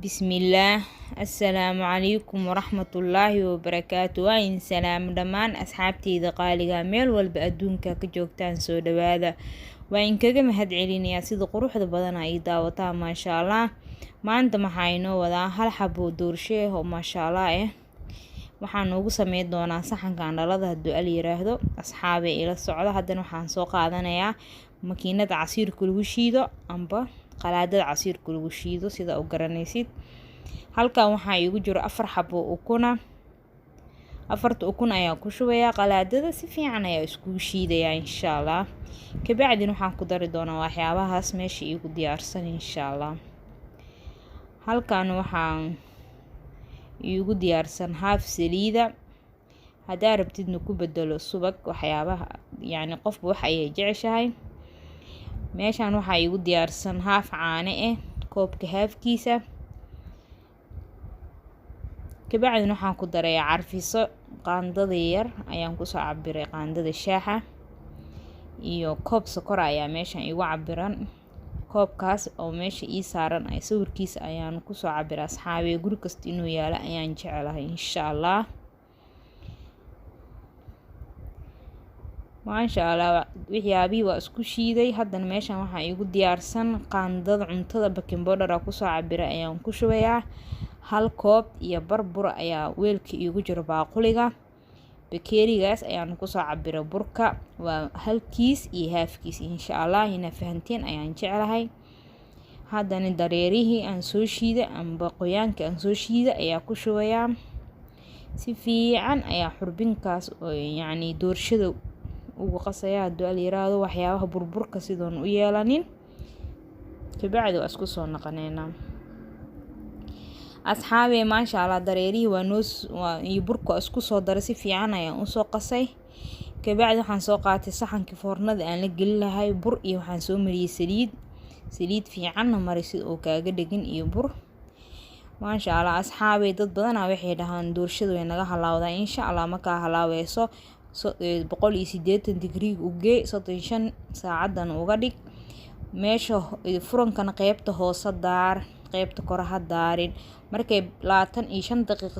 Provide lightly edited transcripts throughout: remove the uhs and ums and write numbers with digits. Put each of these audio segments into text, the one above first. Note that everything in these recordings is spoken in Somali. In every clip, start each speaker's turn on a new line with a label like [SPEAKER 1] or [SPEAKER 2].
[SPEAKER 1] Bismillaah. Assalaamu calaykum waraxmatullaahi wabarakaatu. Waa in salaam dhammaan asxaabteyda qaaliga meel walba adduunka ka joogtaan soo dhawaada. Waa in kaga mahadcelinayaa sida quruxda badan ay daawataan maasha Allah. Maanta maxaa inoo wadaa hal xabo doorshe oo maasha Allah waxaan noogu sameyn doonaa saxankan dhalada hadduu al yiraahdo. Asxaabe ila socda. Haddana waxaan soo qaadanayaa makiinada casiirka lagu shiido amba qalaadada casiirka lagu shiido sida u garanaysid. Halkan waxaa igu jiro 4 xabo ukuna. 4 ukun ayaa ku shubayaa qalaadada si fiican ayaa isku shiidayaa insha Allah. Kabacdina waxaan ku dari doonaa waxyaabahaas meesha igu diyaarsan insha Allah. Halkan waxaan igu diyaarsan haaf saliida. Hadaa rabtidna ku bedelo subag waxyaabaha qofba wax ay jeceshahay. Meeshan waxaa igu diyaarsan haaf caano koobka haafkiisa. Kabacdina waxaan ku darayaa carfiso qaandada yar ayaan ku soo cabiray qaandada shaaha iyo koob sokor ayaa meeshan igu cabiran. Koobkaas oo meesha ii saaran ay sawirkiisa ayaan ku soo cabiray asxaabe guri kasta inuu yaalo ayaan jecelahay insha Allah. maasha Allah wixii waa isku shiiday. Haddana meeshan waxaa igu diyaarsan qaandada cuntada baking powder ku soo cabiray ayaan ku shubayaa. Hal koob iyo barbur ayaa weelka igu jiro baaquliga. Bakeerigaas ayaan ku soo cabiray burka waa halkiis iyo haafkiis insha Allah ina fahanteen ayaan jecelahay. Haddana dareerihii aan soo shiiday amba qoyaanka aan soo shiiday ayaa ku shubayaa. Si fiican ayaa xurbinkaas oo doorshada ugu qasaya hadduu al yiraahdo waxyaabaha burburka sidoon u yeelanin. Kabacdi waa isku soo naqaneynaa. Asxaabe maasha Allah dareerihii waa iyo burka isku soo daray si fiican ayaan u soo qasay. Kabacdi waxaan soo qaatay saxankii foornada aan la gelin lahay bur iyo waxaan soo mariyay saliid fiican maray si oo kaaga dhigin iyo bur. maasha Allah asxaabe dad badan waxay dhahaan doorshada way naga halaawdaa insha Allah ma ka halaaweyso. 180 degree u gee 35 saacadan uga dhig. Meesha furankana qaybta hoose daar qaybta kor ha daarin. Markay 25 daqiiqo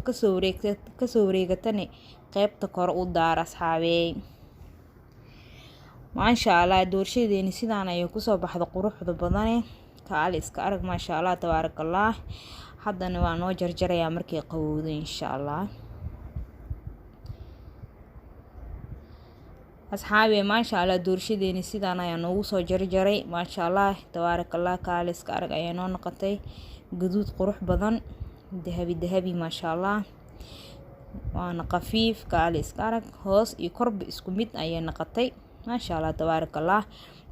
[SPEAKER 1] ka soo wareegatana qaybta kor u daar asxaabe. maasha Allah doorshadeeni sidaan ayay ku soo baxdo quruxda badan kaal iska arag maasha Allah tabarakallah. Haddana waa noo jarjarayaa markay qabowdo insha Allah. asxaabe maasha Allah doorshadeeni sidaan ayaa noogu soo jarjaray maasha Allah tabarakallah kaal iska arag ayaa noo noqotay gaduud qurux badan dahabi maasha Allah. waana qafiif kaal iska arag hoos iyo korba isku mid ayay noqotay maasha Allah tabarakallah.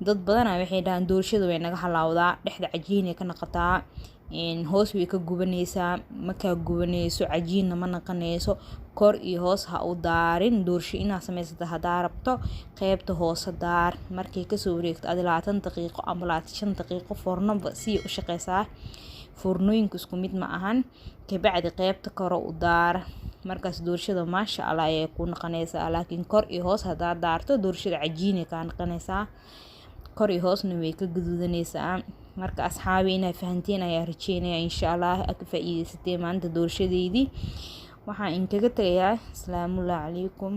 [SPEAKER 1] dad badan waxay dhahaan doorshada way naga halaawdaa dhexda cajiin ka noqotaa hoos way ka gubanaysaa marka gubanayso cajiinna ma naqanayso. kor iyo hoos ha u daarin doorsho inaad sameysata hadaa rabto qaybta hoose daar markay ka soo wareegto 20 daqiiqo ama 25 daqiiqo foornaba si u shaqeysaa. foornooyinka isku mid ma ahan. Kabacdi qaybta kor u daar markaas doorshada maasha Allah ay ku naqanaysaa laakiin kor iyo hoos hadaa daarto doorshada cajiin ka naqanaysaa. kor iyo hoosna way ka gaduudanaysaa. marka asxaabe inay fahanteen ayaa rajeynaya insha Allah ka faa'iideysatay maanta doorshadeedii. waxaan in kaga tagayaa assalaamu calaykum.